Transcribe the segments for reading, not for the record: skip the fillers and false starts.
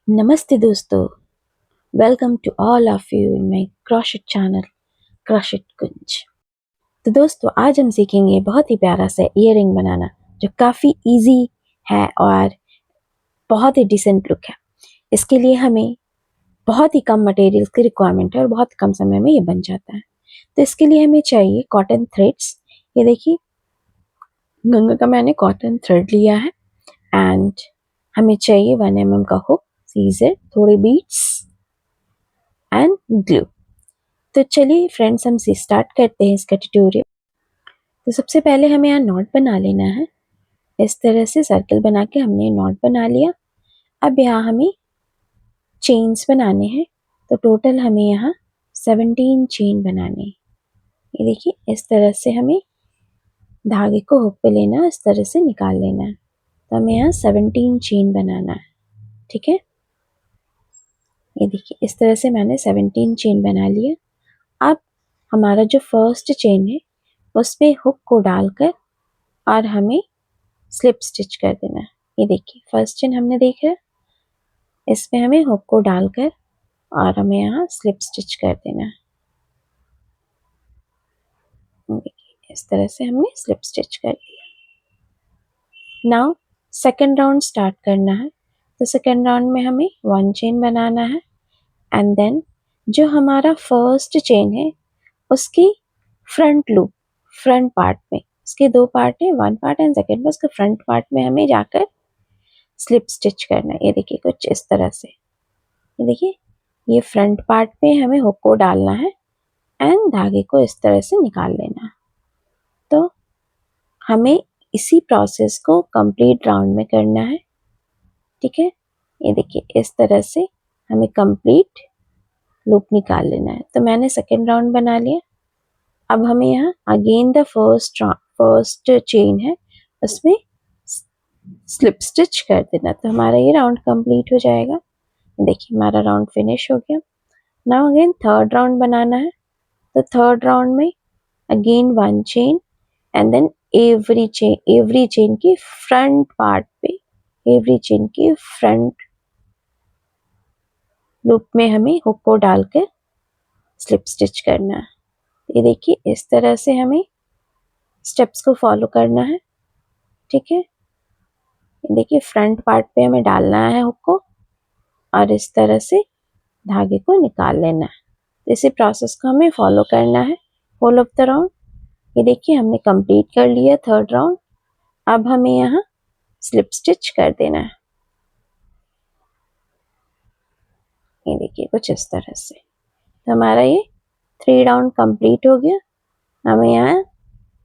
नमस्ते दोस्तों, welcome to all of you in my crochet channel crochet Kunj. तो दोस्तों आज हम सीखेंगे बहुत ही प्यारा सा इयररिंग बनाना जो काफ़ी इजी है और बहुत ही डिसेंट लुक है। इसके लिए हमें बहुत ही कम मटेरियल की रिक्वायरमेंट है और बहुत कम समय में ये बन जाता है। तो इसके लिए हमें चाहिए कॉटन थ्रेड्स। ये देखिए गंगा का मैंने कॉटन थ्रेड लिया है एंड हमें चाहिए 1 mm का हुक, सीजर, थोड़े बीड्स एंड ग्लू। तो चलिए फ्रेंड्स हम से स्टार्ट करते हैं इसका ट्यूटोरियल। तो सबसे पहले हमें यहाँ नॉट बना लेना है। इस तरह से सर्कल बना के हमने नॉट बना लिया। अब यहाँ हमें चेन्स बनाने हैं। तो टोटल हमें यहाँ 17 चेन बनाने हैं। ये देखिए इस तरह से हमें धागे को हुक पे लेना, इस तरह से निकाल लेना है। तो हमें यहाँ 17 चेन बनाना है, ठीक है। ये देखिए इस तरह से मैंने 17 चेन बना लिया। अब हमारा जो फर्स्ट चेन है उसमें हुक को डालकर और हमें स्लिप स्टिच कर देना है। ये देखिए फर्स्ट चेन हमने देखा, इसमें हमें हुक को डालकर और हमें यहाँ स्लिप स्टिच कर देना है। देखिए इस तरह से हमने स्लिप स्टिच कर दिया। नाउ सेकेंड राउंड स्टार्ट करना है। तो सेकेंड राउंड में हमें 1 चेन बनाना है एंड देन जो हमारा फर्स्ट चेन है उसकी फ्रंट लूप, फ्रंट पार्ट में, इसके 2 पार्ट है, 1 पार्ट एंड सेकेंड, उसके फ्रंट पार्ट में हमें जाकर स्लिप स्टिच करना है। ये देखिए कुछ इस तरह से। ये देखिए ये फ्रंट पार्ट पे हमें हुक को डालना है एंड धागे को इस तरह से निकाल लेना है। तो हमें इसी प्रोसेस को कंप्लीट राउंड में करना है, ठीक है। ये देखिए इस तरह से हमें कंप्लीट लूप निकाल लेना है। तो मैंने सेकेंड राउंड बना लिया। अब हमें यहाँ अगेन द फर्स्ट चेन है उसमें स्लिप स्टिच कर देना। तो हमारा ये राउंड कंप्लीट हो जाएगा। देखिए हमारा राउंड फिनिश हो गया। नाउ अगेन थर्ड राउंड बनाना है। तो थर्ड राउंड में again 1 chain and then every chain की फ्रंट पार्ट पे, एवरी चेन की फ्रंट लूप में हमें हुक को डालकर स्लिप स्टिच करना है। ये देखिए इस तरह से हमें स्टेप्स को फॉलो करना है, ठीक है। देखिए फ्रंट पार्ट पे हमें डालना है हुक को और इस तरह से धागे को निकाल लेना है। इसी प्रोसेस को हमें फॉलो करना है होल ऑफ द राउंड। ये देखिए हमने कंप्लीट कर लिया थर्ड राउंड। अब हमें यहाँ स्लिप स्टिच कर देना है। ये देखिए कुछ इस तरह से। तो हमारा ये 3 राउंड कंप्लीट हो गया। हमें यहाँ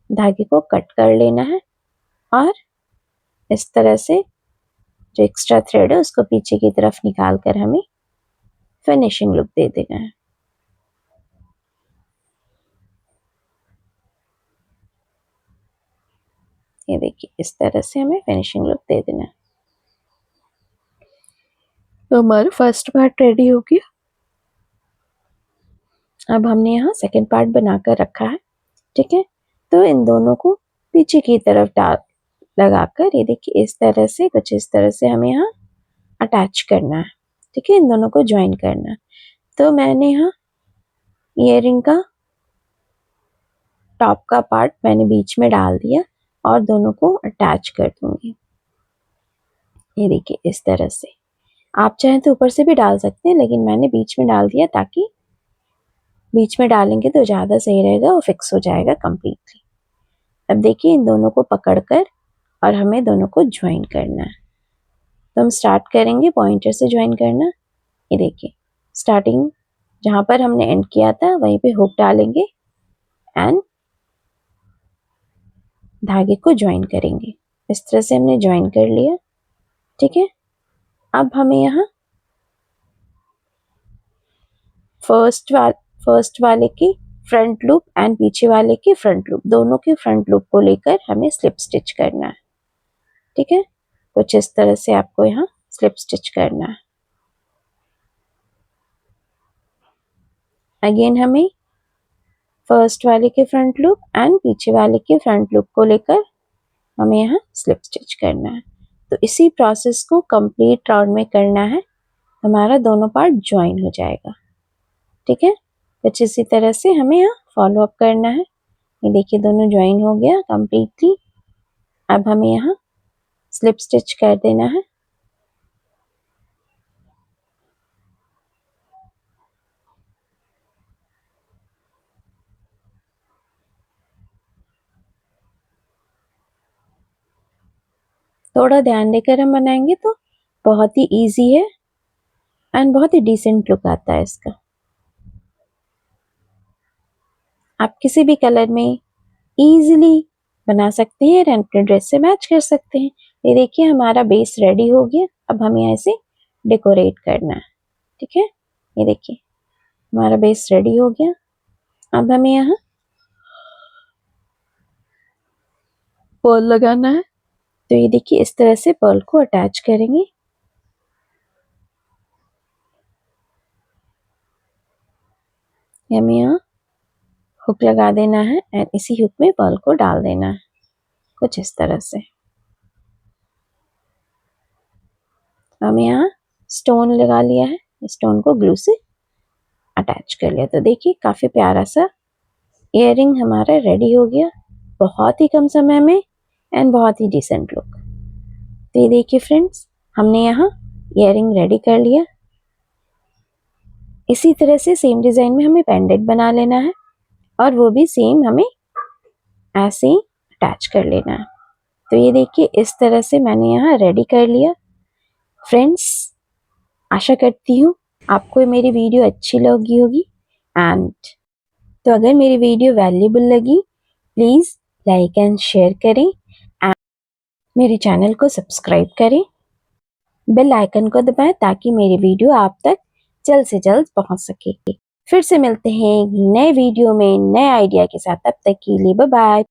धागे को कट कर लेना है और इस तरह से जो एक्स्ट्रा थ्रेड है उसको पीछे की तरफ निकाल कर हमें फिनिशिंग लुक दे देना है। ये देखिए इस तरह से हमें फिनिशिंग लुक दे देना है। तो हमारा फर्स्ट पार्ट रेडी हो गया। अब हमने यहाँ सेकेंड पार्ट बनाकर रखा है, ठीक है। तो इन दोनों को पीछे की तरफ डाल लगाकर ये देखिए इस तरह से, कुछ इस तरह से हमें यहाँ अटैच करना है, ठीक है। इन दोनों को ज्वाइन करना है। तो मैंने यहाँ ईयरिंग का टॉप का पार्ट मैंने बीच में डाल दिया और दोनों को अटैच कर दूंगी। ये देखिए इस तरह से। आप चाहें तो ऊपर से भी डाल सकते हैं, लेकिन मैंने बीच में डाल दिया ताकि बीच में डालेंगे तो ज़्यादा सही रहेगा और फिक्स हो जाएगा कंप्लीटली। अब देखिए इन दोनों को पकड़कर और हमें दोनों को ज्वाइन करना है। तो हम स्टार्ट करेंगे पॉइंटर से ज्वाइन करना। ये देखिए स्टार्टिंग जहाँ पर हमने एंड किया था वहीं पे हुक डालेंगे एंड धागे को ज्वाइन करेंगे। इस तरह से हमने ज्वाइन कर लिया, ठीक है। अब हमें यहाँ फर्स्ट वाले की फ्रंट लूप एंड पीछे वाले की फ्रंट लूप, दोनों के फ्रंट लूप को लेकर हमें स्लिप स्टिच करना है, ठीक है। कुछ इस तरह से आपको यहाँ स्लिप स्टिच करना है। अगेन हमें फर्स्ट वाले के फ्रंट लूप एंड पीछे वाले के फ्रंट लूप को लेकर हमें यहाँ स्लिप स्टिच करना है। तो इसी प्रोसेस को कंप्लीट राउंड में करना है हमारा दोनों पार्ट ज्वाइन हो जाएगा। ठीक है, कुछ इसी तरह से हमें यहाँ फॉलो अप करना है। ये देखिए दोनों ज्वाइन हो गया कंप्लीटली। अब हमें यहाँ स्लिप स्टिच कर देना है। थोड़ा ध्यान देकर हम बनाएंगे तो बहुत ही इजी है एंड बहुत ही डिसेंट लुक आता है इसका। आप किसी भी कलर में इजीली बना सकते हैं एंड अपने ड्रेस से मैच कर सकते हैं। ये देखिए हमारा बेस रेडी हो गया। अब हमें यहाँ इसे डेकोरेट करना है। ठीक है, ये देखिए हमारा बेस रेडी हो गया। अब हमें यहाँ पर्ल लगाना है। तो ये देखिए इस तरह से पर्ल को अटैच करेंगे। हमें यहाँ हुक लगा देना है एंड इसी हुक में पर्ल को डाल देना है कुछ इस तरह से। हमें यहाँ स्टोन लगा लिया है, स्टोन को ग्लू से अटैच कर लिया। तो देखिए काफी प्यारा सा इयररिंग हमारा रेडी हो गया, बहुत ही कम समय में एंड बहुत ही डिसेंट लुक। तो ये देखिए फ्रेंड्स, हमने यहाँ इयररिंग रेडी कर लिया। इसी तरह से सेम डिजाइन में हमें पेंडेंट बना लेना है और वो भी सेम हमें ऐसे ही अटैच कर लेना है। तो ये देखिए इस तरह से मैंने यहाँ रेडी कर लिया। फ्रेंड्स, आशा करती हूँ आपको मेरी वीडियो अच्छी लगी होगी एंड तो अगर मेरी वीडियो वैल्यूबल लगी प्लीज़ लाइक एंड शेयर करें एंड मेरे चैनल को सब्सक्राइब करें, बेल आइकन को दबाएं ताकि मेरी वीडियो आप तक जल्द से जल्द पहुंच सके। फिर से मिलते हैं नए वीडियो में नए आइडिया के साथ। तब तक के लिए बाय बाय।